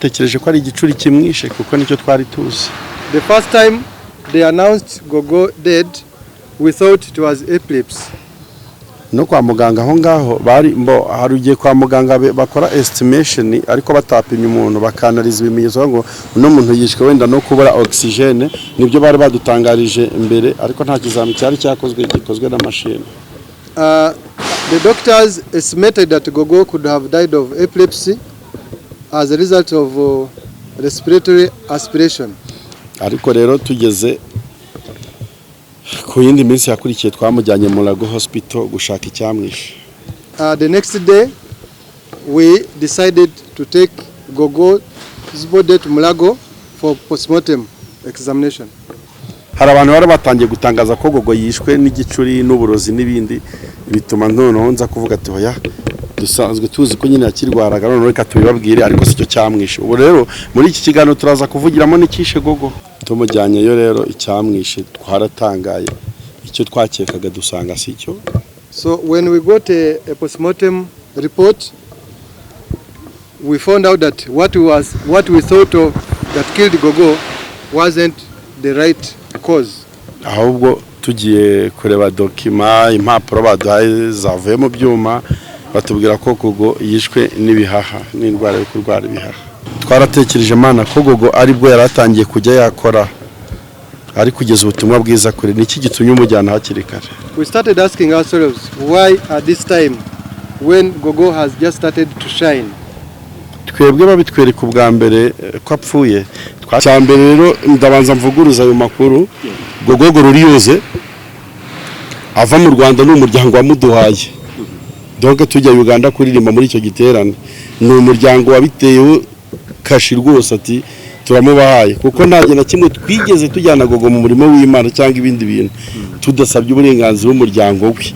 twatekereje ko ari igicuri cyamwishe kuko nicyo twari tuzi. The first time they announced Gogo dead, we thought it was epilepsy. No kwa muganga aho ngaho bari mbo harugiye kwa muganga bakora estimation ariko batapimye umuntu bakanaliza ibimenyetso ngo uno muntu yishwe wenda no kubura oxygene, nibyo bari badutangarije imbere ariko nta kizami cyari gikozwe na machine. The doctors estimated that Gogo could have died of epilepsy as a result of respiratory aspiration. Ariko rero tugeze ku yindi minsi yakurikiye twamujyanye mu Lago Hospital gushaka icyamwishe. The next day we decided to take Gogo's body to Mulago for postmortem examination. Hari abantu bari batangiye gutangaza ko Gogo yishwe n'igicuri n'uburozi n'ibindi bituma noneho nza kuvuga ati hoya dusanzwe tuzi ko nyine yakirwaraga none reka tubibabwire ariko sicyo cyamwishe. Ubu rero muri iki kiganiro turaza kuvugiramo n'ikishe Gogo. Tumujyanyeyo rero icyamwishe twaratangaye icyo twakekaga dusanga sicyo. So when we got a postmortem report, we found out that what we thought of that killed Gogo wasn't the right cause. Ahubwo tugiye kureba dokima impapuro baduhaye zavuye mu byuma batubwira ko Gogo yishwe n'ibihaha n'indwara yo kurwara ibihaha. Twaratekereje Mana ko Gogo ari bwo yaratangiye kujya yakora ari kugeza ubutumwa bwiza kuri niki gitumye umujyana hakiri kare. We started asking ourselves why at this time when Gogo has just started to shine. Twebwe babitwereka ubwa mbere ko apfuye twambere rero ndabanza mvuguruza ayo makuru. Gogo ruriyoze ava mu Rwanda n'umuryango wa muduhaye. Donc tujya Uganda kuririmba muri icyo giterane n'umuryango wabiteyeho kashi rwose ati turamubahaye kuko ntaje na kimwe twigeze tujyana Gogo mu murimo w'Imana cyangwa ibindi bintu tudasabye uburenganzira bw'umuryango we.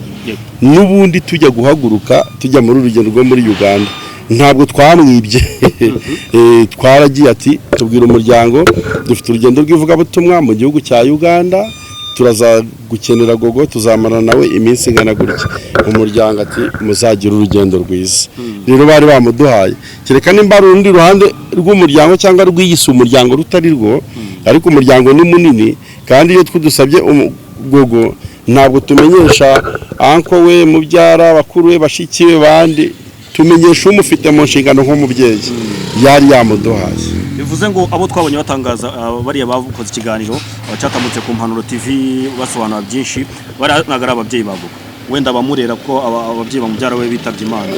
N'ubundi tujya guhaguruka tujya muri urugendo rwo muri Uganda ntabwo twamwibye. Twaragiye ati tubwira umuryango dufite urugendo rw'ivugabutumwa mu gihugu cya Uganda turaza gukenera Gogo tuzamara nawe iminsi ingana gutya. Umuryango ati muzagira urugendo rwiza. Rero bari bamuduhaye kereka nimba rundi ruhande rw'umuryango cyangwa rw'iyisi umuryango rutari rwo ariko umuryango ni munini kandi iyo twudusabye Gogo ntabwo tumenyesha anko we mubyara bakuru we bashiki we bandi tumenyesha umufite mu nshingano nk'umubyeyi yari yamuduhaye. Bivuze ngo abo twabonye batangaza bariya bavukoze ikiganiro abacatamutse ku Mpanuro TV basobanura byinshi baranagara ababyeyi bavuga wenda bamurera ko ababyeyi bamubyara we bitavye Imana.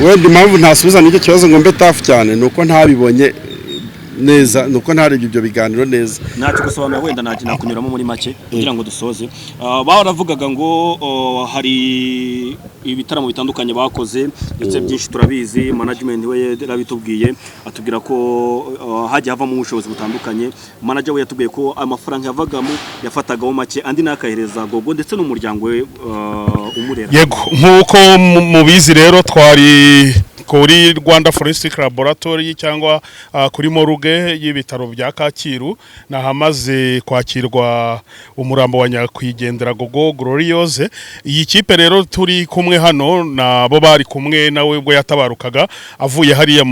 Wenda impamvu ntasubiza n'icyo kibazo ngo mbe tafu cyane nuko ntabibonye neza nuko ntarebye ibyo biganiro neza. Nacu gusobanura wenda nakunyuramo muri make kugira ngo dusoze. Baravugaga ngo hari ibitaramo bitandukanye bakoze ndetse byinshi turabizi management we yarabitubwiye atubwira ko hajya havamo ubushobozi butandukanye. Manager we yatubwiye ko amafaranga yavagamo yafatagaho make andi nakahereza Gogo ndetse n'umuryango we umurera. Yego nkuko mubizi rero twari kuri Rwanda Forensic Laboratory cyangwa kuri moruge y'ibitaro bya Kacyiru nahamaze kwakirwa umurambo wa nyakwigendera Gogo Gloriose. Iyi kipe rero turi kumwe hano nabo bari kumwe nawe ubwo yatabarukaga aguye hariya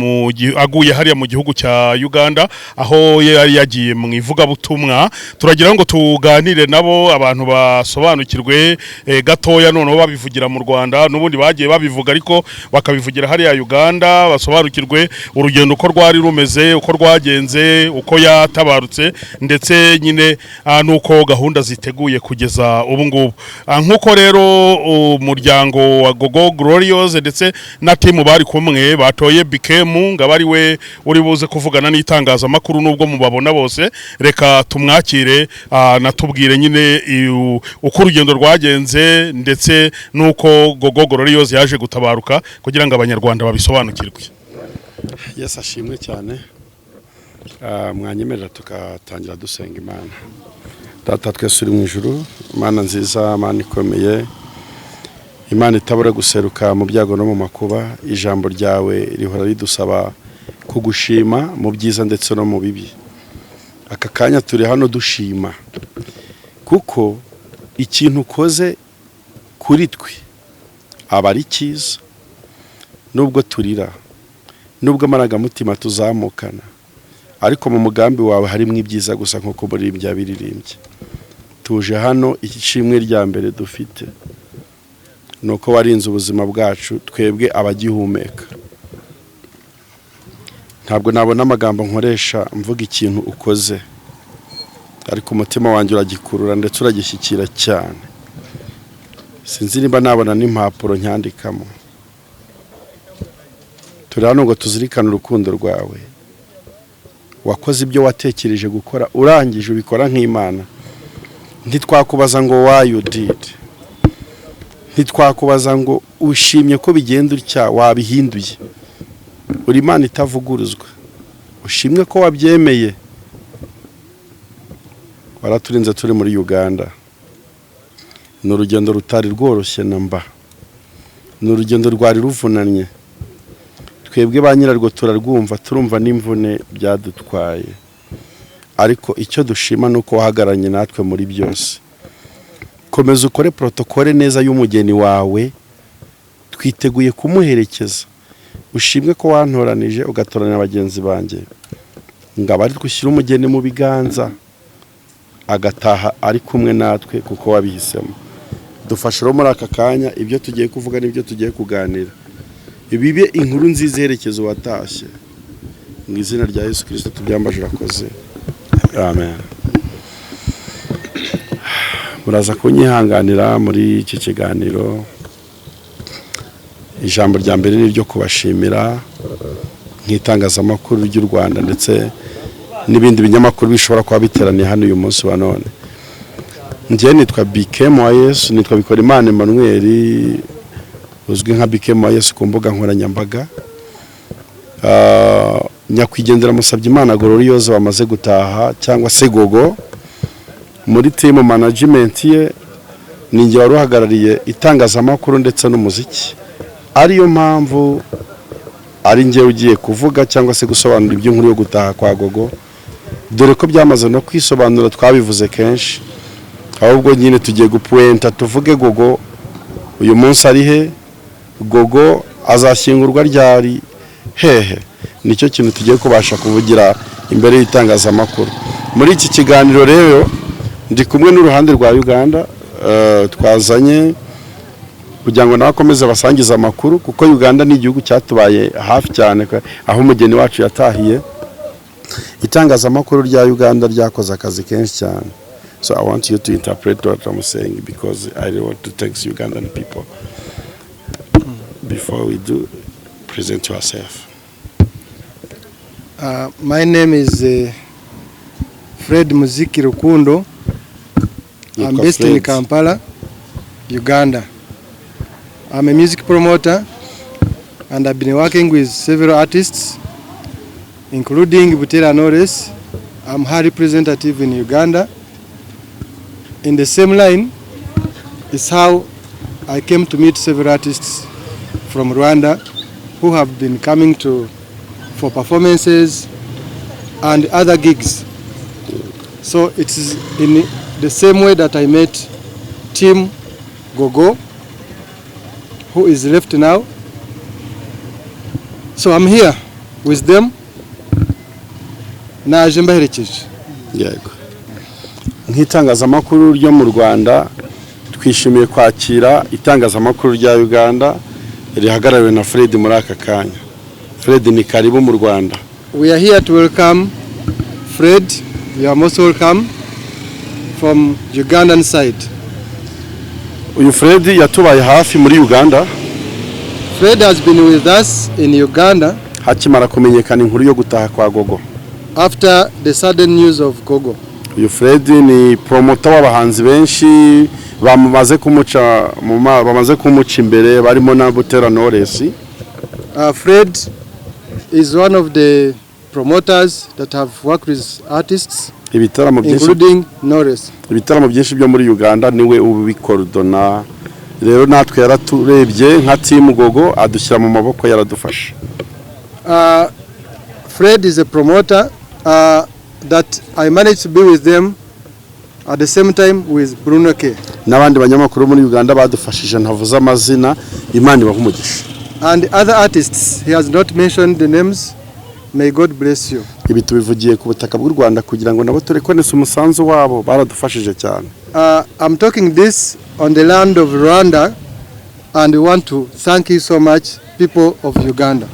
mu gihugu cya Uganda aho yari yagiye mu ivugabutumwa. Turagira ngo tuganire nabo abantu basobanukirwe gatoya noneho babivugira mu Rwanda n'ubundi bagiye babivuga ariko bakabivugira hariya Uganda basobanukirwe urugendo uko rwari rumeze uko rwagenze uko yatabarutse ndetse nyine nuko gahunda ziteguye kugeza ubu ngubu. Nkuko rero umuryango wa Gogo Gloriose ndetse na timu bari kumwe batoye Bikemu ngabari we uri buze kuvugana n'itangazamakuru nubwo mubabona bose reka tumwakire natubwire nyine uko urugendo rwagenze ndetse nuko Gogo Gloriose yaje gutabaruka kugira ngo abanyarwanda babisobanukirwe. Yes ashimwe cyane. Mwanyemerera tukatangira dusenga Imana. Data twese uri mu ijuru, Imana nziza, Imana ikomeye, Imana itabura guseruka mu byago no mu makuba. Ijambo ryawe rihora ridusaba kugushima mu byiza ndetse no mu bibi. Aka kanya turi hano dushima kuko ikintu ukoze kuri twe aba ari cyiza nubwo turira nubwo amarangamutima tuzamukana ariko mu mugambi wawe harimo ibyiza gusa nk'uko muri byabiririmbye. Tuje hano ishimwe rya mbere dufite nuko warinze ubuzima bwacu twebwe abagihumeka. Ntabwo nabona amagambo nkoresha mvuga ikintu ukoze, ariko umutima wanjye uragikurura ndetse uragishyikira cyane. Sinzi niba nabona n'impapuro nyandikamo. Turi hano ngo tuzirikane urukundo rwawe. Wakoze ibyo watekereje gukora, urangije ubikora nk'Imana. Ntitwakubaza ngo why you did. Ntitwakubaza ngo ushimye ko bigenda utya wabihinduye. Uri Imana itavuguruzwa. Ushimwe ko wabyemeye. Waraturinze turi muri Uganda. Ni urugendo rutari rworoshye namba. Ni urugendo rwari ruvunanye. Twebwe ba nyirarwo turarwumva, turumva n'imvune byadutwaye. Ariko icyo dushima nuko wahagaranye natwe muri byose. Komeza ukore protokole neza y'umugeni wawe. Twiteguye kumuherekeza. Ushimwe ko wantoranije ugatoranya abagenzi banjye. Ngaba ari gushyira umugeni mu biganza agataha ari kumwe natwe kuko wabihisemo. Dufashe muri aka kanya ibyo tugiye kuvuga n'ibyo tugiye kuganira. Ibibe inkuru nziza iherekezo watashye. Mu izina rya Yesu Kristo tubyambaje urakoze. Amen. Muraza kunyihanganira muri iki kiganiro. Ijambo rya mbere ni ryo kubashimira nk'itangazamakuru ry'u Rwanda ndetse n'ibindi binyamakuru bishobora kuba biteraniye hano uyu munsi wa none. Njye nitwa Bikemo wa Yesu, nitwa Bikorimana Emmanuel, uzwi nka Bikemo wa Yesu ku mbuga nkoranyambaga. Nyakwigendera musabye Imana Gororioze wamaze gutaha cyangwa se Gogo, muri team management ye ninjye waruhagarariye itangazamakuru ndetse n'umuziki. Ariyo mpamvu ari njye ugiye kuvuga cyangwa se gusobanura iby'inkuru yo gutaha kwa Gogo, dore ko byamaze no kwisobanura twabivuze kenshi. Ahubwo nyine tugiye gupuenta tuvuge Gogo uyu munsi ari he, Gogo azashyingurwa ryari, hehe. Nicyo kintu tugiye kubasha kuvugira imbere y'itangazamakuru. Muri iki kiganiro rero ndi kumwe n'uruhande rwa Uganda, twazanye kugira ngo nakomeze basangiza amakuru kuko Uganda ni igihugu cyatubaye hafi cyane aho umugeni wacu yatahiye. Itangazamakuru rya Uganda ryakoze akazi kenshi cyane. So I want you to interpret what I'm saying because I want to thank Ugandan people. Before we do, present yourself. My name is Fred Muziki Rukundo. I'm based in Kampala, Uganda. I'm a music promoter and I've been working with several artists including Butera Knowless. I'm her representative in Uganda. In the same line is how I came to meet several artists from Rwanda who have been coming for performances and other gigs. So it is in the same way that I met Team Gogo, who is left now. So I'm here with them. Naje mbaherekeje. Yego. Nk'itangazamakuru ryo mu Rwanda twishimiye kwakira itangazamakuru rya Uganda rihagarariwe na Fred muri aka kanya. Fred ni karibu mu Rwanda. We are here to welcome Fred. You are most welcome from Ugandan side. Uyu Fred yatubaye hafi muri Uganda. Fred has been with us in Uganda hakimara kumenyekana inkuru yo gutaha kwa Gogo. After the sudden news of Gogo. Uyu Fred ni promoter w'abahanzi benshi bamaze kumuca imbere barimo na Butera Knowless. Fred is one of the promoters that have worked with artists including Knowless. Ibitaramo byinshi byo muri Uganda niwe ubikordona. Rero natwe yaraturebye nka team Gogo adushyira mu maboko yaradufasha. Fred is a promoter that I managed to be with them at the same time with Bruno K. N'abandi banyamakuru muri Uganda badufashije ntavuza amazina, Imana ibahumugisha. and other artists. He has not mentioned the names. May God bless you. Ibi tubivugiye ku butaka bw'u Rwanda kugira ngo nabo turekonese umusanzu wabo baradufashije cyane. I'm talking this on the land of Rwanda, and we want to thank you so much, people of Uganda.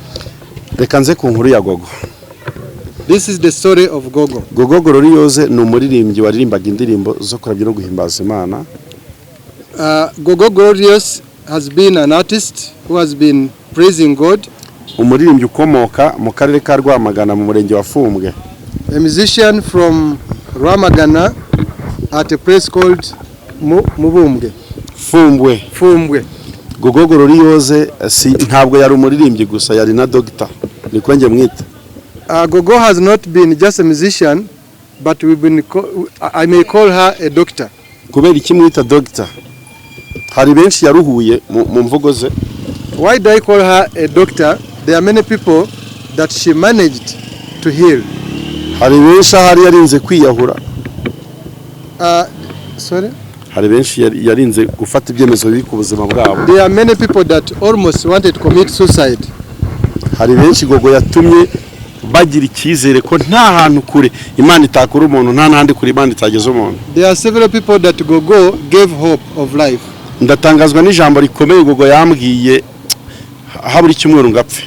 Reka nze ku nkuru ya Gogo. This is the story of Gogo. Gogo Ruriyoze ni umuririmbyi waririmbaga indirimbo zo kurabya no guhimbaza Imana. Gogo Glorious has been an artist who has been praising God. Umuririmbyi ukomoka mu karere ka Rwamagana mu murenge wa Fumbwe. A musician from Rwamagana at a place called Mubumbwe. Fumbwe. Gogo Ruriyoze ntabwo yari umuririmbyi gusa, yari na doctor. Niko nge mwita. Gogo has not been just a musician, but I may call her a doctor. Kubera iki mwita doctor? Hari benshi yaruhuye mu mvugo ze. Why do I call her a doctor? There are many people that she managed to heal. Hari benshi ahari yarinze kwiyahura. Sorry? Hari benshi yarinze gufata ibyemezo bibi ku buzima bwabo. There are many people that almost wanted to commit suicide. Hari benshi Gogo yatumye bagira icyizere ko nta hantu kure Imana itakura umuntu, nta nandi kure Imana itageza umuntu. There are several people that Gogo gave hope of life. Ndatangazwa n'ijambo rikomeye Gogo yambwiye haburi cyumweru ngapfe.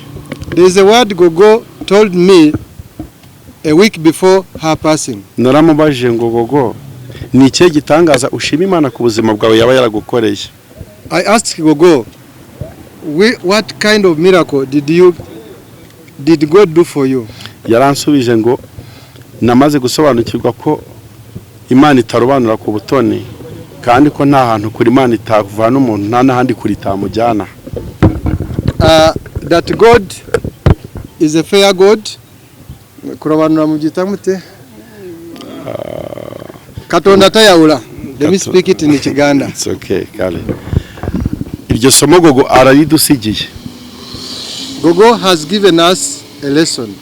There is a word Gogo told me a week before her passing. Naramubajije ngo Gogo ni ikihe gitangaza ushima Imana ku buzima bwawe yaba yaragukoreye? I asked Gogo, what kind of miracle did God do for you? Yaransubije ngo namaze gusobanukirwa ko Imana itarobanura ku butoni, kandi ko nta hantu kuri Imana itavana umuntu, nta n'ahandi kuri itamujyana. That God is a fair God. Kurabanura mu gitamute. Katonda tayawula. Let me speak it in Kiganda. It's okay, kale. Iryo somo Gogo araridusigiye. Gogo has given us a lesson.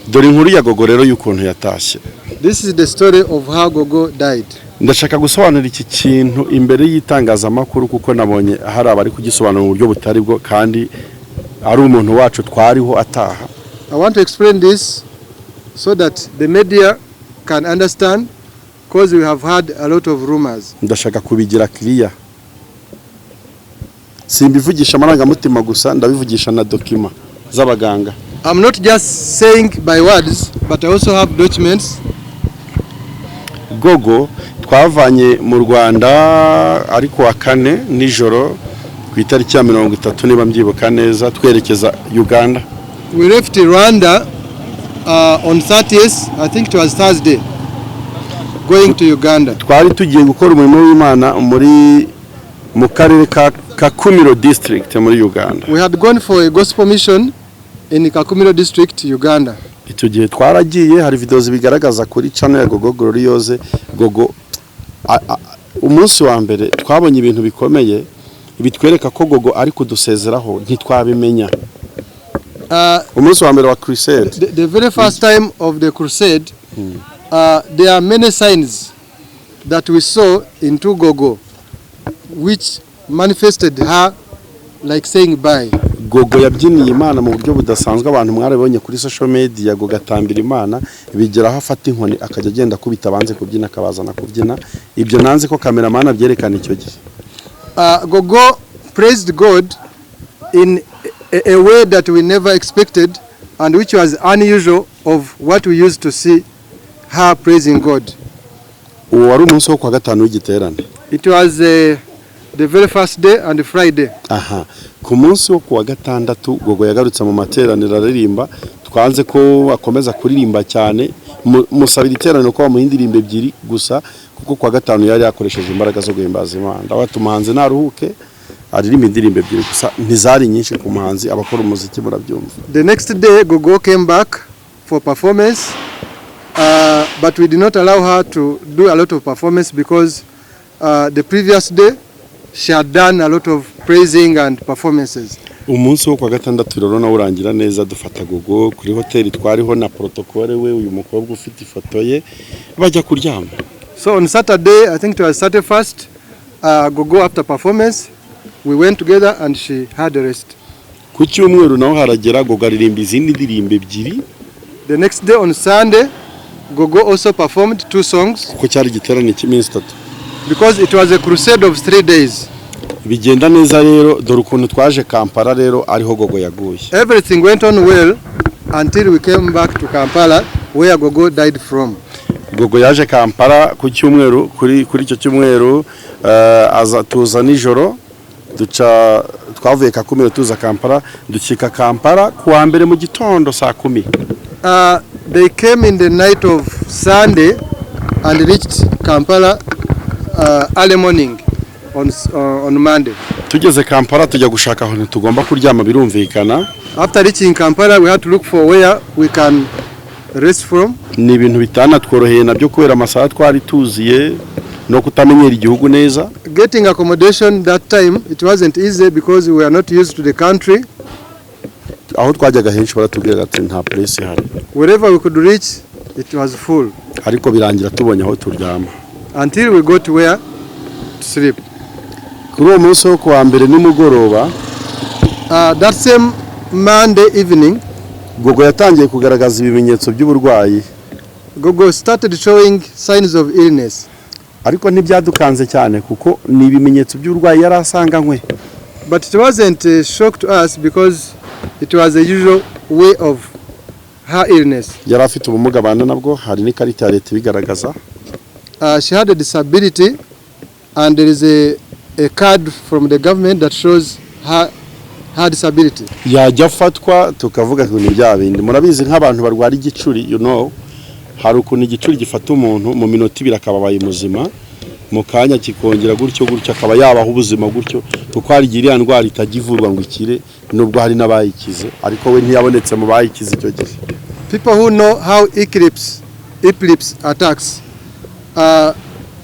Dore inkuru ya Gogo rero y'ukuntu yatashye. This is the story of how Gogo died. Ndashaka gusobanura iki kintu imbere y'itangazamakuru kuko nabonye hari abari kugisobanura mu buryo butari bwo kandi ari umuntu wacu twariho ataha. I want to explain this so that the media can understand, because we have had a lot of rumors. Ndashaka kubigira clear. Simbivugisha amarangamutima gusa, ndabivugisha na document z'abaganga. I'm not just saying by words, but I also have documents. Gogo twavanye mu Rwanda ariko wa kane nijoro ku itariki ya 30 niba mbyibuka neza twerekeza Uganda. We left Rwanda on 30th, I think it was Thursday, going to Uganda. Twari tugiye gukora umurimo w'Imana muri mu karere ka Kakumiro district muri Uganda. We had gone for a gospel mission in Kakumiro district, Uganda. Icyo gihe twaragiye, hari videos bigaragaza kuri channel ya Gogo Glorious. Gogo umunsi wa mbere twabonye ibintu bikomeye bitwereka ko Gogo ari kudusezeraho ntitwabimenya. Umunsi wa mbere wa crusade, the very first time of the crusade, there are many signs that we saw into Gogo which manifested her like saying bye. Gogo yabyiniye Imana mu buryo budasanzwe, abantu mwarabonye kuri social media. Gogo atambira Imana bigera aho afata inkoni akajya agenda kubita banze kubyina akabazana kubyina. Ibyo nanze ko cameraman abyerekana icyo gihe. Gogo praised God in a way that we never expected, and which was unusual of what we used to see her praising God. Uwo wari umunsi wo kwa gatanu w'igiterane. It was the very first day and Friday. Ku munsi wo kuwa gatandatu Gogo yagarutse mu materaniro aririmba. Twanze ko akomeza kuririmba cyane, musabira iteraniro ko mu indirimbo ebyiri gusa, kuko kwa gatanu yari yakoresheje imbaraga zo guhimbaza Imana. Abatumanze naruhuke aririmba indirimbo ebyiri gusa, ntizari nyinshi ku muhanzi abakora umuziki murabyumva. The next day Gogo came back for performance, but we did not allow her to do a lot of performance because the previous day she had done a lot of praising and performances. Umunsi wo kwa gatandatu rero na urangira neza dufata Gogo kuri hoteli twariho na protocole we uyu mukobwa ufite ifoto ye bajya kuryama. So on Saturday, I think it was 31st, Gogo after performance, we went together and she had a rest. ku cyumweru naho haragera Gogo aririmba izindi ndirimbo ebyiri. The next day on Sunday, Gogo also performed 2 songs. Kuko cyari igiterane cy'iminsi 3. Because it was a crusade of 3 days. Bigenda neza rero dore ukuntu twaje Kampala rero ariho Gogo yaguye. Everything went on well until we came back to Kampala where Gogo died from. Gogo yaje Kampala ku cyumweru kuri icyo cyumweru aza tuza nijoro duca twavuye Kakumiro tuza Kampala dukika Kampala kuwa mbere mu gitondo saa 10. They came in the night of Sunday and reached Kampala early morning on Monday. Tugeze Kampala tujya gushaka aho tugomba kuryama birumvikana. After reaching Kampala we had to look for where we can rest from. Ni ibintu bitana tworoheye nabyo kubera amasaha twari tuziye no kutamenyera igihugu neza. Getting accommodation that time it wasn't easy because we were not used to the country. Aho twajyaga henshi baratubwira ati nta place hari. Wherever we could reach it was full. Ariko birangira tubonye aho turyama. Until we got where to sleep. Kuri uwo munsi wo kuwa mbere nimugoroba that same Monday evening Gogo yatangiye kugaragaza ibimenyetso by'uburwayi. Gogo started showing signs of illness. Ariko ntibyadukanze cyane kuko ni ibimenyetso by'uburwayi yarasanganywe. But it wasn't a shock to us because it was the usual way of her illness. Yari afite ubumuga bana nabwo hari n'ikarita ya leta bigaragaza. She had a disability and there is a card from the government that shows her disability. Yajya fatwa tukavuga ngo ni bya bindi murabizi nk'abantu barwara igicuri hari ukuntu igicuri gifata umuntu mu minota 2 akababaye muzima mu kanya kikongera gutyo akaba yabaho ubuzima gutyo kuko hari iriya ndwara itagivurwa ngo ikire nubwo hari n'abayikize ariko we ntiyabonetse mu bayikize icyo gihe. People who know how epilepsy attacks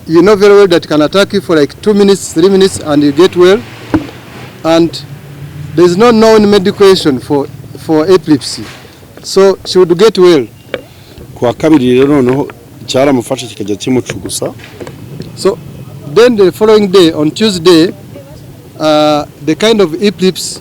you know very well that can attack you for like 2 minutes 3 minutes and you get well, and there is no known medication for epilepsy, so she would get well. Kwa kabiri rero noneho cyaramufasha kikajya kimucugusa. So then the following day on Tuesday the kind of epilepsy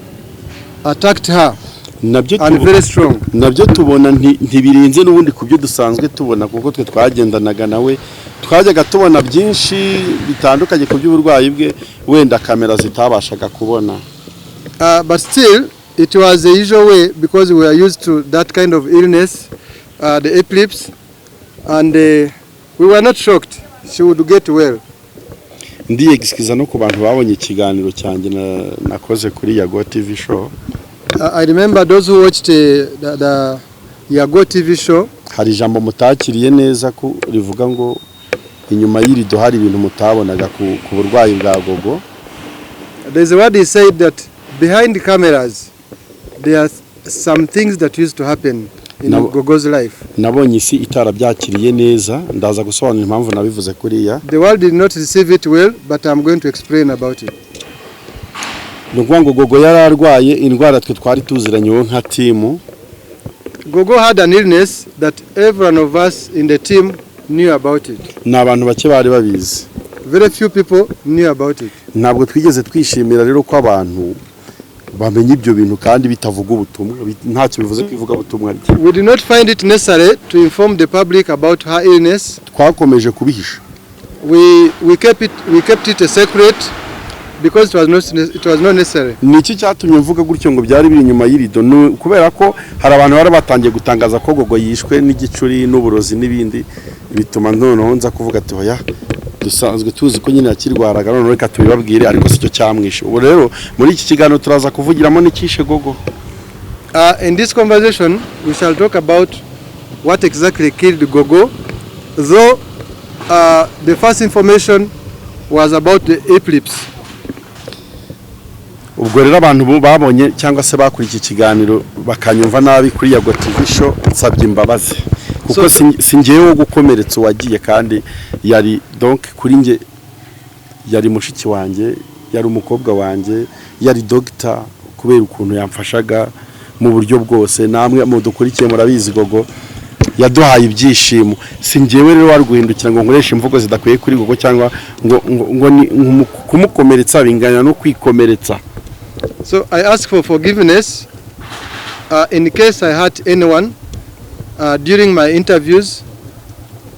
attacked her and very strong. Nabyo tubona ntibirinze n'ubundi kubyo dusanzwe tubona kuko twe twagendanaga nawe twajyaga tubona byinshi bitandukanye ku by'uburwayi bwe wenda kamera zitabashaga kubona. But still it was the usual way because we are used to that kind of illness, the epilepsy, and we were not shocked she would get well. Ndiye gisikiza no ku bantu babonye ikiganiro cyanjye nakoze kuri Yago TV show. I remember those who watched the Yago TV show. Hari jambo mutakiriye neza ko rivuga ngo inyuma y'irido hari ibintu mutabonaga ku burwayi bwa Gogo. There's a word he said that behind the cameras there are some things that used to happen in Gogo's life. Nabonye isi itarabyakiriye neza ndaza gusobanura impamvu nabivuze kuriya. The world did not receive it well, but I'm going to explain about it. Ngo Gogo yararwaye indwara twe twari tuziranye nka team. Gogo had an illness that every one of us in the team knew about it. N'abantu bake bari babizi. Very few people knew about it. Ntabwo twigeze twishimira rero ko abantu bamenye ibyo bintu kandi bitavuga ubutumwa ntacyo bivuze kwivuga ubutumwa. We did not find it necessary to inform the public about her illness. Twakomeje kubihisha. We kept it a secret because it was not necessary. Niki cyatumye mvuga gutyo ngo byari biri nyuma y'irido kubera ko hari abantu bari batangiye gutangaza ko Gogo yishwe n'igicuri n'uburozi n'ibindi bituma noneho nza kuvuga ati hoya dusanzwe tuzi ko nyine yakirwaraga none reka tubibabwire ariko sicyo cyamwishe. Ubu rero muri iki kiganiro turaza kuvugiramo n'ikishe Gogo. In this conversation we shall talk about what exactly killed Gogo, though the first information was about the epilepsy. Ubwo rero abantu babonye cyangwa se bakuri iki kiganiro bakanyumva nabi kuri Yago TV show nsabye imbabazi kuko singiyeho gukomeretsa wagiye kandi yari donc kuri nge yari mushiki wanjye yari umukobwa wanjye yari doctor kubera ukuntu yamfashaga mu buryo bwose namwe mudukurikiye murabizi Gogo yaduhaye ibyishimo. Singiyewe rero warguhindukira ngo nkoreshe imvugo zidakwiye kuri Gogo cyangwa ngo kumukomeretsa bingana no kwikomeretsa. So I ask for forgiveness in case I hurt anyone during my interviews,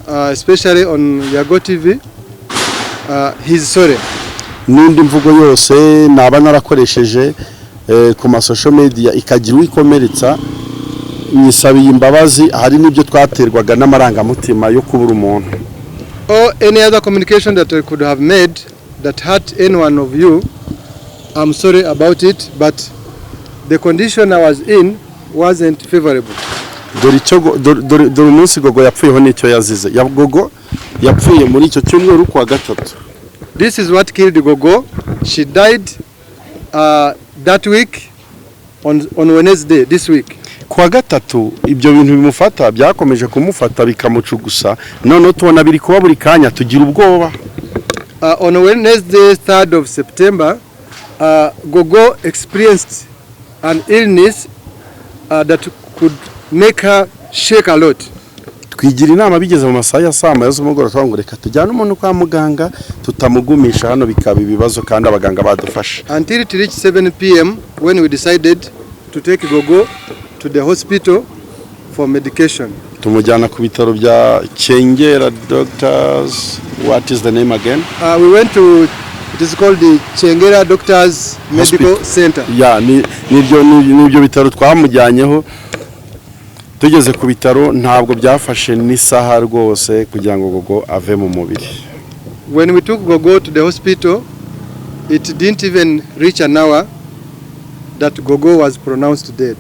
especially on Yago TV. He's sorry. N'indi mvugo yose naba narakoresheje ku ma social media ikagira uyikomeretsa nyisabiye imbabazi, hari n'ibyo twaterwaga n'amarangamutima yo kubura umuntu. Or any other communication that I could have made that hurt any one of you, I'm sorry about it, but the condition I was in wasn't favorable. Dore umunsi Gogo yapfuyeho n'icyo yazize. Gogo yapfuye muri icyo cyumweru kwa gatatu. This is what killed Gogo. She died that week on Wednesday, this week. Kwa gatatu ibyo bintu bimufata byakomeje kumufata bikamucugusa, none tubona biri kuba buri kanya tugira ubwoba. On Wednesday 3rd of September, Gogo experienced an illness that could make her shake a lot. Twigira inama bigeze mu masaha ya saa moya z'umugoroba twango reka tujyane umuntu kwa muganga tutamugumisha hano bikaba ibibazo kandi abaganga badufasha. Until it reached 7 p.m. when we decided to take Gogo to the hospital for medication. Tumujyana ku bitaro bya Chengera Doctors. What is the name again? We went to, it is called the Chengera Doctors Medical Center. Yeah, nibyo bitaro twamujyanyeho. Tugeze ku bitaro ntabwo byafashe n'isaha rwose kugira ngo Gogo ave mu mubiri. When we took Gogo to the hospital, it didn't even reach an hour that Gogo was pronounced dead.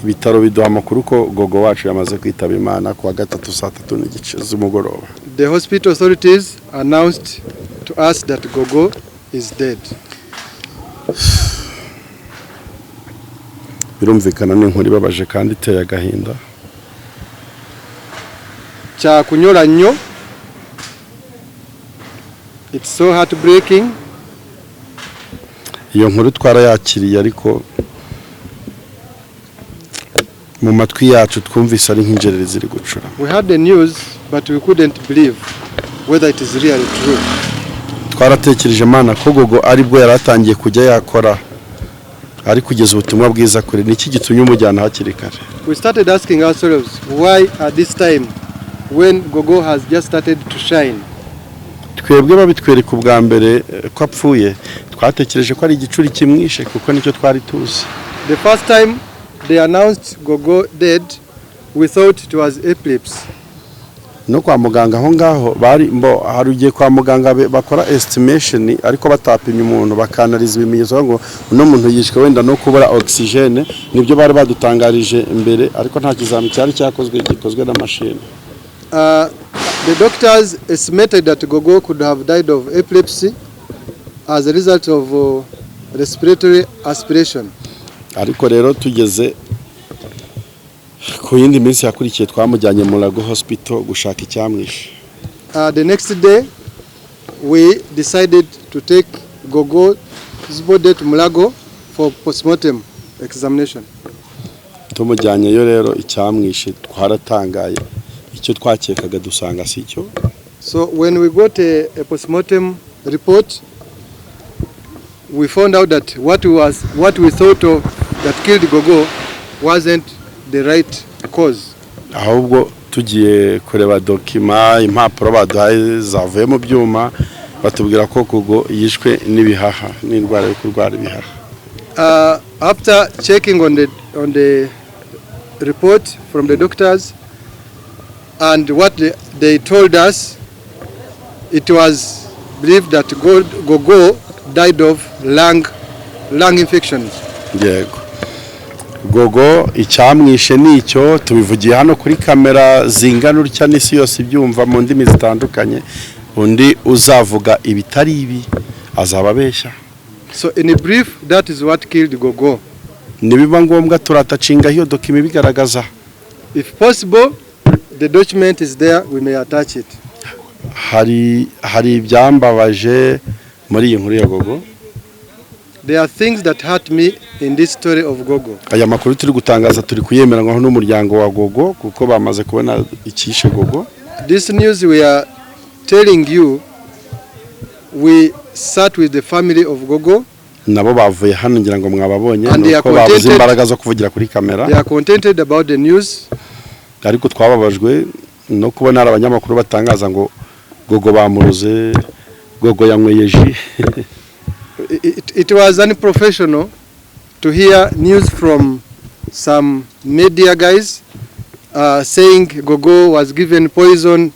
Ibitaro biduha amakuru ko Gogo wacu yamaze kwitaba Imana ku wa gatatu saa 3:30 z'umugoroba. The hospital authorities announced to us that Gogo is dead. Birumvikana n'inkuru ibabaje kandi iteye agahinda. Cha kunyora nnyo. It's so heartbreaking. Iyo nkuru twarayakiriye ariko mu matwi yacu twumvise ari nk'injerere ziri gucura. We had the news but we couldn't believe whether it is really true. Twaratekereje Mana ko Gogo aribwo yaratangiye kujya yakora ari kugeza ubutumwa bwiza kure niki gitumye umujyana hakiri kare. We started asking ourselves why at this time when Gogo has just started to shine. Twebwe babitwereka ubwa mbere ko apfuye twatekereje ko ari igicuri cyamwishe kuko nicyo twari tuzi. The first time they announced Gogo dead, we thought it was eclipse. No kwa muganga aho ngaho bari harugiye kwa muganga bakora estimation ariko batapimye umuntu bakanariza ibimenyetso ngo uno muntu yishwe wenda no kubura oxygene, nibyo bari badutangarije imbere ariko nta kizami cyari gikozwe na machine. The doctors estimated that Gogo could have died of epilepsy as a result of respiratory aspiration. Ariko rero tugeze ku yindi minsi yakurikiye twamujyanye mu Lago Hospital gushaka Cyamwishe. The next day we decided to take Gogo's body to Mulago for postmortem examination. Tumujyanyeyo rero Cyamwishe twaratangaye icyo twakekaga dusanga sicyo. So when we got a postmortem report, we found out that what we thought of that killed Gogo wasn't the right cause. Ahubwo tugiye kureba document impapuro baduhaye zavuye mu byuma batubwira ko Gogo yishwe n'ibihaha n'indwara yo kurwara ibihaha. After checking on the report from the doctors and what they told us, it was believed that Gogo died of lung infections. Yego. Gogo Cyamwishe nicyo tubivugiye hano kuri kamera zingana urya n'isi yose ibyumva mu ndimi zitandukanye, undi uzavuga ibitari ibi azababeshya. So in a brief, that is what killed Gogo. Nibiba ngombwa turatacinga hiyo document bigaragaza. If possible, the document is there, we may attach it. Hari ibyambabaje muri iyi nkuru ya Gogo. There are things that hurt me in this story of Gogo. Aya makuru turi gutangaza turi kuyemeranywa n'umuryango wa Gogo kuko bamaze kubona ikishe Gogo. This news we are telling you, we sat with the family of Gogo. nabo bavuye hano ngira ngo mwababonye And they are nuko babuze contented. imbaraga zo kuvugira kuri kamera They are contented about the news. ariko twababajwe no kubona ari abanyamakuru batangaza ngo Gogo bamuruze, Gogo yanyweye ji. It was unprofessional to hear news from some media guys saying Gogo was given poison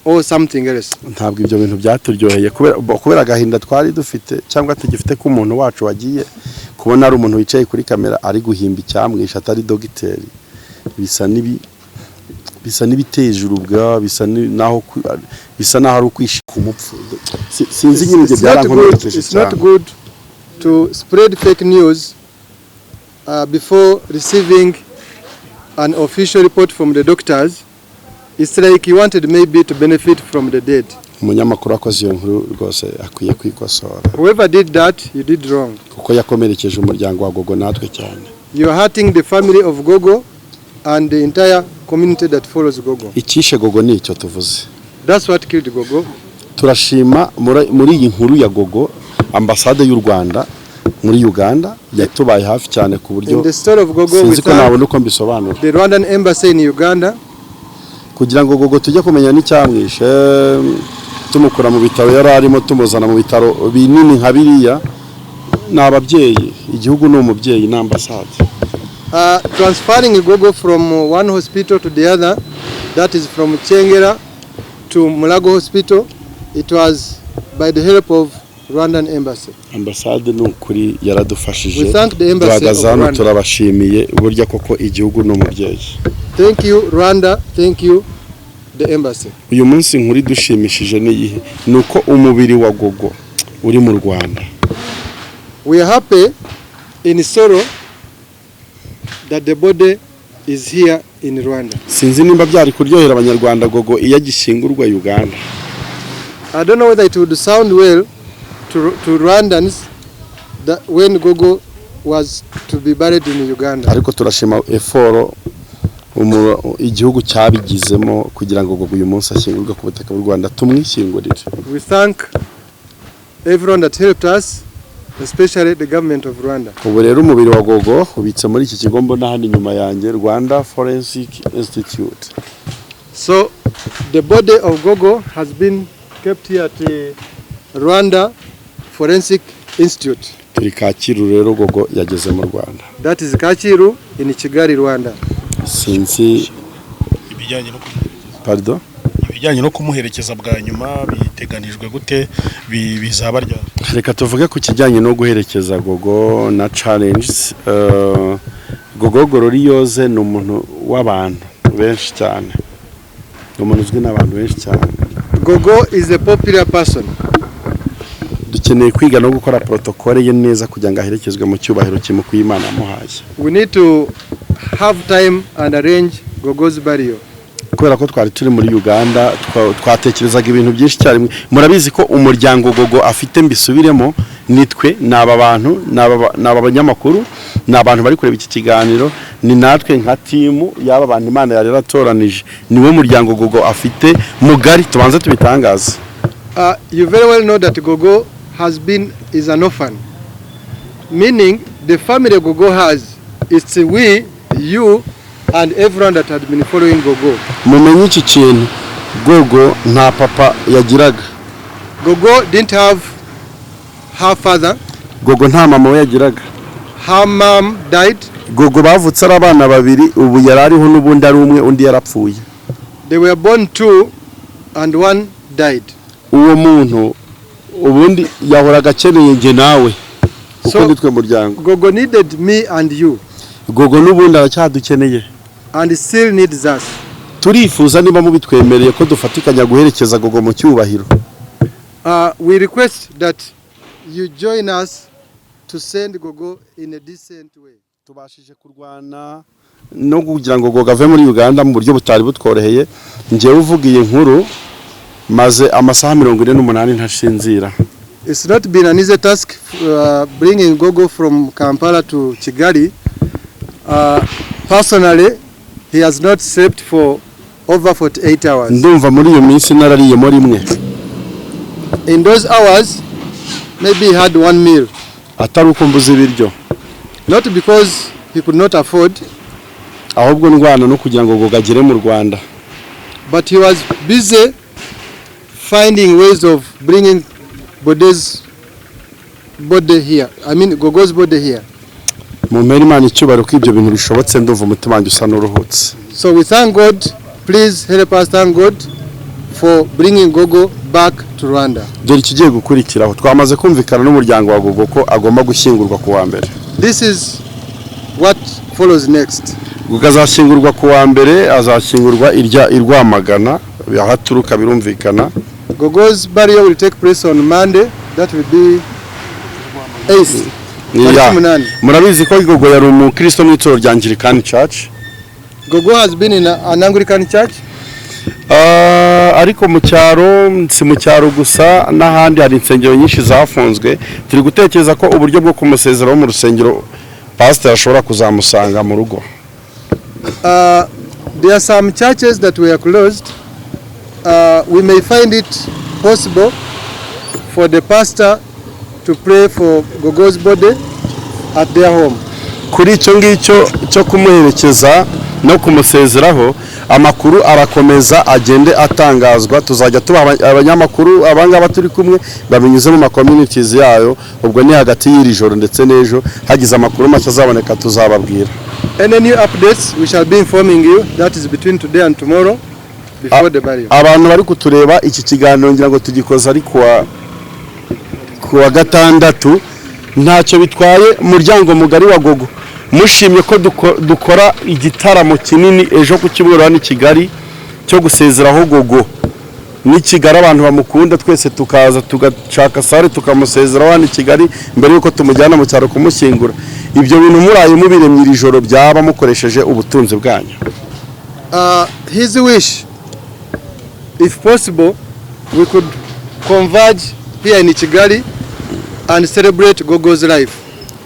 or something else. Ntabwo ibyo bintu byaturyoheye kubera agahinda twari dufite cyangwa tugifite ko umuntu wacu wagiye kubona ari umuntu wicaye kuri kamera ari guhimba Cyamwishe atari dogiteri. Bisa n'ibiteje urubwa, bisa naho ari ukwishika umupfu. Sinzi nyine ibyo byarankomerekeje. It's not good to spread fake news before receiving an official report from the doctors. It's like he wanted maybe to benefit from the dead. Umunyamakuru akoze iyo nkuru rwose akwiye kwikosora. Whoever did that, you did wrong. Kuko yakomerekeje umuryango wa Gogo natwe cyane. You are hurting the family of Gogo and the entire community that follows Gogo. Ikishe Gogo ni icyo tuvuze. That's what killed Gogo. Turashima muri iyi nkuru ya Gogo ambasade y'u Rwanda muri Uganda yatubaye hafi cyane ku buryo In the story of Gogo, we sinzi ko nabona thank uko mbisobanura the Rwandan embassy in Uganda kugira ngo Gogo tujye kumenya n'Icyamwishe tumukura mu bitaro yari arimo tumuzana mu bitaro binini nka biriya n'ababyeyi igihugu ni umubyeyi n'ambasade. Transferring Gogo from one hospital to the other, that is from Chengera to Mulago Hospital, it was by the help of Rwandan embassy. Ambasade ni ukuri yaradufashije. We thank the embassy of Rwanda. Turabashimiye burya koko igihugu ni umubyeyi. Thank you Rwanda, thank you the embassy. Uyu munsi nkuri dushimishije ni iyihe nuko umubiri wa Gogo uri mu Rwanda. We are happy in sorrow that the body is here in Rwanda. Sinzi nimba byari kuryohera abanyarwanda Gogo iyo agishingurwa Uganda. I don't know whether it would sound well to Rwandans that when Gogo was to be buried in Uganda. Ariko turashima eforo igihugu cyabigizemo kugira ngo Gogo uyu munsi ashyingurwe ku butaka bw'u Rwanda tumwishyingurire. We thank everyone that helped us, especially the government of Rwanda. Ubu rero umubiri wa Gogo ubitse muri iki kigo mbona hano inyuma yanjye Rwanda Forensic Institute. So the body of Gogo has been kept here at the Rwanda Forensic Institute. Turi Kacyiru rero Gogo yageze mu Rwanda. That is Kacyiru in Kigali, Rwanda. Sinzi ibijyanye no kumuherekeza bwa nyuma biteganijwe gute bizaba rya. Reka tuvuge ku kijyanye no guherekeza Gogo na challenges. Gogo Ruriyoze ni umuntu w'abantu benshi cyane. Umuntu uzwi n'abantu benshi cyane. Gogo is a popular person. Dukeneye kwiga no gukora protocole ye neza kugira ngo aherekezwe mu cyubahiro kimukwiye Imana amuhaye. We need to have time and arrange Gogo's burial. Kubera ko twari turi muri Uganda twatekerezaga ibintu byinshi cyane. Murabizi ko umuryango Gogo afite mbisubiremo nitwe n'aba bantu n'aba banyamakuru n'abantu bari kureba iki kiganiro ni natwe nka timu y'aba bantu Imana yari yaratoranije niwe muryango Gogo afite mugari tubanze tubitangaza. You very well know that Gogo is an orphan, meaning the family Gogo has, it's we, you, and everyone that had been following Gogo. Mumenye iki kintu Gogo nta papa yagiraga. Gogo didn't have her father. Gogo nta mama we yagiraga. Her mom died. Gogo bavutse ari abana babiri ubu yarariho n'ubundi ari umwe undi yarapfuye. They were born two and one died. Uwo muntu ubundi yahoraga akeneye nge nawe uko nitwe muryango. Gogo needed me and you. Gogo n'ubundi aracyadukeneye and still needs us. Turifuza niba mubitwemereye ko dufatikanya guherekeza Gogo mu cyubahiro. We request that you join us to send Gogo in a decent way. Tubashije kurwana no kugira ngo Gogo ave muri Uganda mu buryo butari butworoheye. Nje uvugiye inkuru maze amasaha 48 ntashinzira. It's not been an easy task bringing Gogo from Kampala to Kigali. Personally, he has not slept for over 48 hours. Ndumva muri iyo minsi narariyemo rimwe. In those hours, maybe he had one meal. atari uko mbuze ibiryo, not because he could not afford, ahubwo ndwana no kugira ngo Gogo agere mu Rwanda. but he was busy finding ways of bringing Gogo's body here. Mu mpera Imana icyubahiro ko ibyo bintu bishobotse, ndumva umutima wanjye usa n'uruhutse. So we thank God. Please help us thank God for bringing Gogo back to Rwanda. Dore ikigiye gukurikiraho, twamaze kumvikana n'umuryango wa Gogo ko agomba gushyingurwa ku wa mbere. This is what follows next. Gogo azashyingurwa ku wa mbere, azashyingurwa i Rwamagana, aho aturuka birumvikana. Gogo's burial will take place on Monday. That will be 8th. Murabizi ko Gogo yari umukristo mu itorero rya Anglican Church. Gogo has been in an Anglican church. Ariko mu cyaro, si mu cyaro gusa, n'ahandi hari insengero nyinshi zafunzwe. Turi gutekereza ko uburyo bwo kumusezeraho mu rusengero pastor ashobora kuzamusanga mu rugo. There are some churches that were closed. We may find it possible for the pastor to pray for Gogo's body at their home. Kuri icyo ngicyo cyo kumuherekeza no kumusezeraho, amakuru arakomeza agende atangazwa. Tuzajya tuba abanyamakuru abangaba turi kumwe babinyuze mu communities yayo, ubwo ni hagati y'iri joro ndetse n'ejo hagize amakuru make azaboneka tuzababwira. Any new updates we shall be informing you. That is between today and tomorrow before the burial. Abantu bari kutureba iki kiganiro ngira ngo tugikoza ari kuwa gatandatu, ntacyo bitwaye umuryango mugari wa Gogo. Mushimye ko dukora igitaramo kinini ejo ku Kibura ni Kigali cyo gusezeraho Gogo. Ni Kigali abantu bamukunda, twese tukaza tugashaka sare tukamusezeraho ni Kigali mbere yuko tumujyana mu cyaro kumushyingura. Ibyo bintu muraye mubiremye iri joro byaba mukoresheje ubutunzi bwanyu. His wish, if possible, we could converge here in Kigali and celebrate Gogo's life.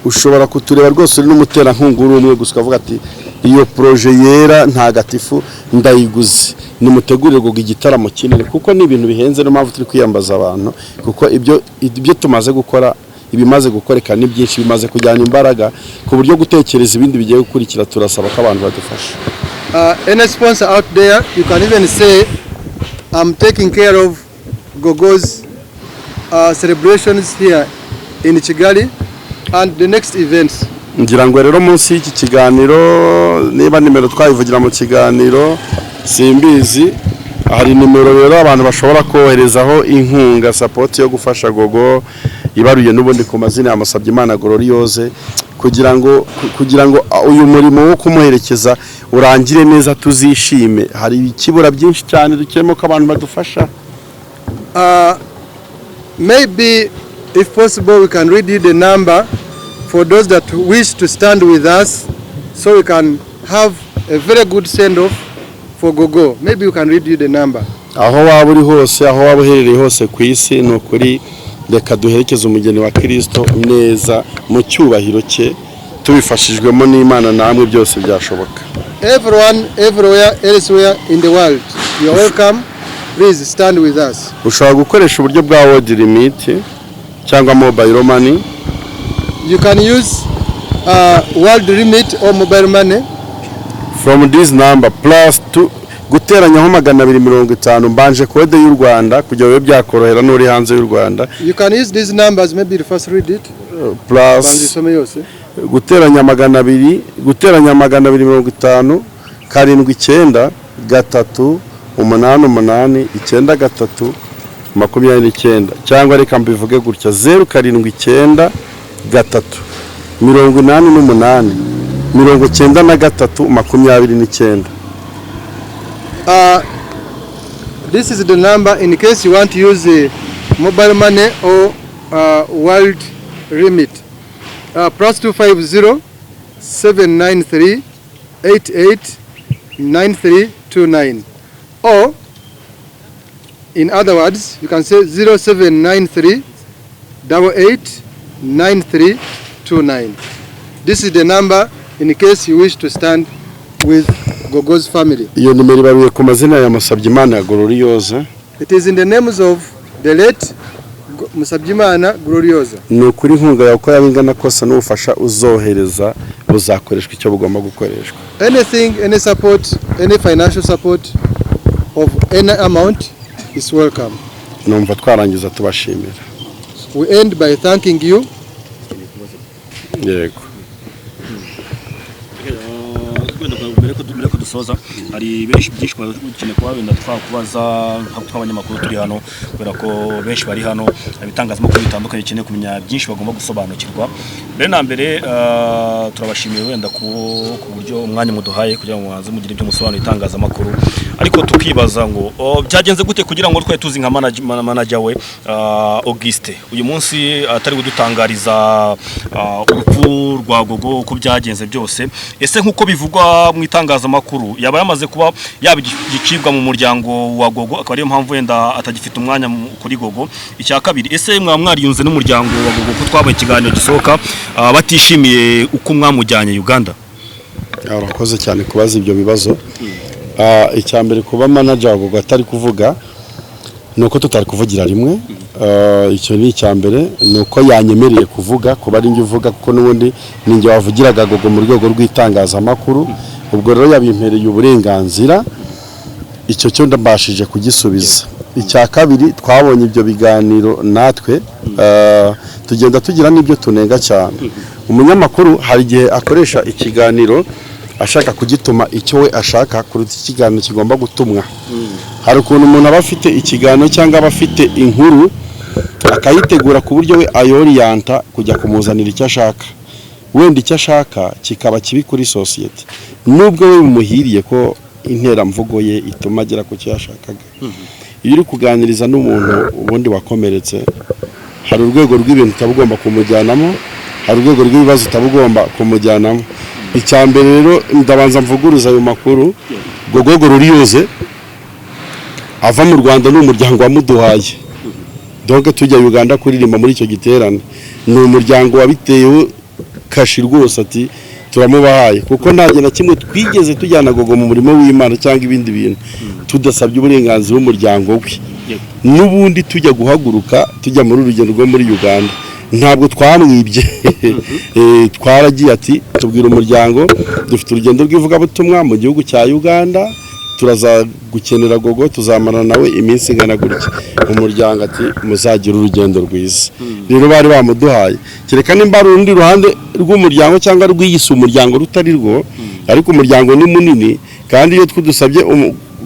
Ushobora kutureba rwose uri n'umutera nkunguru umwe gusa ukavuga ati iyo projet yera ntagatifu ndayiguze, nimutegurire Gogo igitaramo kinini, kuko ni ibintu bihenze no mpamvu turi kwiyambaza abantu, kuko ibyo tumaze gukora, ibimaze gukoreka ni byinshi, bimaze kujyana imbaraga ku buryo gutekereza ibindi bigiye gukurikira. Turasaba ko abantu badufasha. Any sponsor out there, you can even say I'm taking care of Gogo's celebrations here in Kigali and the next events. Ngira ngo rero munsi y'iki kiganiro, niba nimero twayivugira mu kiganiro simbizi, hari nimero rero abantu bashobora koherezaho inkunga, support yo gufasha Gogo ibaruye n'ubundi ku mazina ya Musabyimana Gloriose, kugira ngo uyu murimo wo kumuherekeza urangire neza, tuzishime. Hari ikibura byinshi cyane dukemo ko abantu badufasha. Maybe if possible we can read you the number for those that wish to stand with us, so we can have a very good send off for Gogo. Maybe we can read you the number. Aho waba uri hose, aho waba uherereye hose ku isi, ni ukuri reka duherekeze umugeni wa Kristo neza mu cyubahiro cye, tubifashijwemo n'Imana, namwe byose byashoboka. Everyone, everywhere, elsewhere in the world, you are welcome. Please stand with us. Ushobora gukoresha uburyo bwa world limit cyangwa mobile money. You can use world limit or mobile money from this number +2 guteranyaho 250 mbanje kode y'u Rwanda kugira ngo byakorohera n'uri hanze y'u Rwanda. You can use these numbers, maybe the first read it. Plus guteranya 200 guteranya 250 79 3 8 8 23 cyangwa reka mbivuge gutya 079 3 88 93 29. This is the number in case you want to use mobile money or world remit. +250 793 88 9329, or in other words you can say 0793 88 9329. This is the number in case you wish to stand with Gogo's family. Iyo numero ibaruye ku mazina ya Musabyimana Gloriose. It is in the names of the late Musabyimana Gloriosa. Ni ukuri inkunga yawe uko yaba ingana kose n'ubufasha uzohereza buzakoreshwa icyo bugomba gukoreshwa. Anything, any support, any financial support of any amount is welcome. Numva twarangiza tubashimira. We end by thanking you. Yego. mbere ko dusoza hari benshi byinshi bakeneye kuba wenda twakubaza nk'abanyamakuru turi hano kubera ko benshi bari hano ibitangazamakuru bitandukanye bikeneye kumenya byinshi bagomba gusobanukirwa. Mbere na mbere turabashimiye wenda ku buryo umwanya muduhaye kugira ngo mwanze mugire ibyo musobanura itangazamakuru, ariko tukibaza ngo byagenze gute kugira ngo twe tuzi nka manager we Auguste uyu munsi atari gudutangariza urupfu rwa Gogo uko byagenze byose. Ese nkuko bivugwa mu itangazamakuru yaba yamaze kuba yabigicibwa mu muryango wa Gogo, akaba ariyo mpamvu wenda atagifite umwanya kuri Gogo. Icya kabiri, ese mwariyunze n'umuryango wa Gogo ko twabaye ikiganiro gisohoka batishimiye uko mwamujyanye Uganda? Urakoze cyane kubaza ibyo bibazo. Icya mbere kuba manager wa Gogo atari kuvuga nuko tutari kuvugira rimwe. Icyo ni icya mbere, nuko yanyemereye kuvuga kuba ari njye uvuga kuko n'ubundi ninjye wavugiraga Gogo mu rwego rw'itangazamakuru. Ubwo rero yabimpereye uburenganzira, icyo cyo ndabashije kugisubiza. Icya kabiri, twabonye ibyo biganiro natwe tugenda tugira n'ibyo tunenga cyane. Umunyamakuru hari igihe akoresha ikiganiro ashaka kugituma icyo we ashaka kuruta ikiganiro kigomba gutumwa. Hari ukuntu umuntu aba afite ikiganiro cyangwa aba afite inkuru akayitegura ku buryo we ayoriyanta kujya kumuzanira icyo ashaka, wenda icyo ashaka kikaba kibi kuri sosiyete, nubwo we bimuhiriye ko interamvugo ye ituma agera ku cyo yashakaga. Iyo uri kuganiriza n'umuntu ubundi wakomeretse, hari urwego rw'ibintu utabugomba kumujyanamo, hari urwego rw'ibibazo utabugomba kumujyanamo. Icya mbere rero ndabanza mvuguruza ayo makuru. Gogo ruriyoze ava mu Rwanda n'umuryango wamuduhaye, donc tujya Uganda kuririmba muri icyo giterane. Ni umuryango wabiteyeho kashi rwose ati turamubahaye, kuko nta na kimwe twigeze tujyana Gogo mu murimo w'Imana cyangwa ibindi bintu tudasabye uburenganzira bw'umuryango we. N'ubundi tujya guhaguruka tujya muri urugendo rwo muri Uganda ntabwo twamwibye. Twaragiye ati tubwira umuryango dufite urugendo rw'ivugabutumwa mu gihugu cya Uganda, turaza gukenera Gogo, tuzamarana nawe iminsi ingana gutya. Umuryango ati muzagira urugendo rwiza. Rero bari bamuduhaye, kereka nimba ari urundi ruhande rw'umuryango cyangwa rw'iyise umuryango rutari rwo, ariko umuryango ni munini. Kandi iyo twudusabye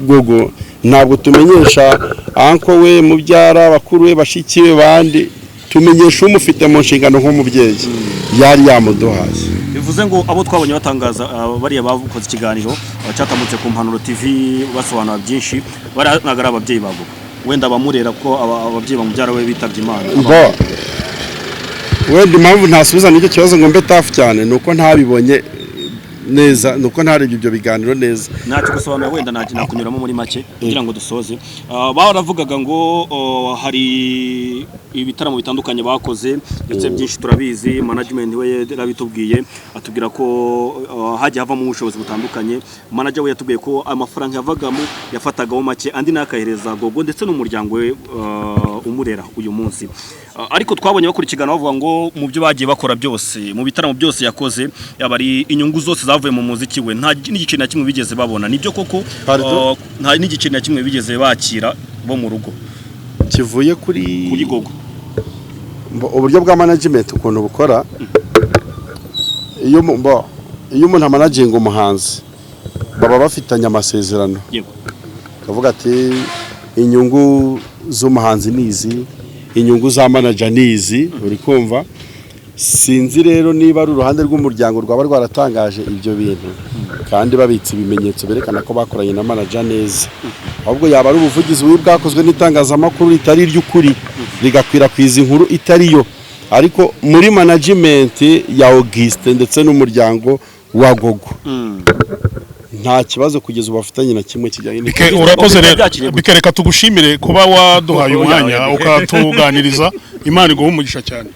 Gogo ntabwo tumenyesha anko we, mubyara, bakuru we, bashiki we, bandi tumenyesha umufite mu nshingano nk'umubyeyi. Yari yamuduhaye. Bivuze ngo abo twabonye batangaza bariya bavukoze ikiganiro cyatamutse ku Mpanuro TV basobanura byinshi, baranagara ababyeyi ba Gogo, wenda bamurera ko ababyeyi bamubyara we bitabye Imana. Wenda impamvu ntasubiza n'icyo kibazo ngo mbe tafu cyane nuko ntabibonye neza, nuko ntarebye ibyo biganiro neza. Ntacyo gusobanura, wenda nakunyuramo muri make kugira ngo dusoze. Baravugaga ngo hari ibitaramo bitandukanye bakoze ndetse byinshi turabizi, management we yarabitubwiye atubwira ko hajya havamo ubushobozi butandukanye. Manager we yatubwiye ko amafaranga yavagamo yafatagaho make andi nakahereza Gogo ndetse n'umuryango we umurera uyu munsi. Ariko twabonye bakurikirana bavuga ngo mu byo bagiye bakora byose, mu bitaramo byose yakoze, yaba ari inyungu zose zavuye mu muziki we, nta n'igiciro na kimwe bigeze babona. Nibyo koko nta n'igiciro na kimwe bigeze bakira bo mu rugo kivuye kuri Gogo. Uburyo bwa management ukuntu bukora, iyo umuntu amanaginga umuhanzi baba bafitanye amasezerano. Kavuga ati inyungu z'umuhanzi nizi, inyungu za manager nizi, uri kumva. Sinzi rero niba ari uruhande rw'umuryango rwaba rwaratangaje ibyo bintu kandi babitse ibimenyetso berekana ko bakoranye na manager neza, ahubwo yaba ari ubuvugizi bwakozwe n'itangazamakuru ritari iry'ukuri rigakwirakwiza inkuru itariyo. Ariko muri management ya Auguste ndetse n'umuryango wa Gogo nta kibazo kugeza ubafitanye na kimwe kijyanye n'icyo. Urakoze rero bikereka tugushimire kuba waduhaye umwanya ukatuganiriza. Imana iguhe umugisha cyane.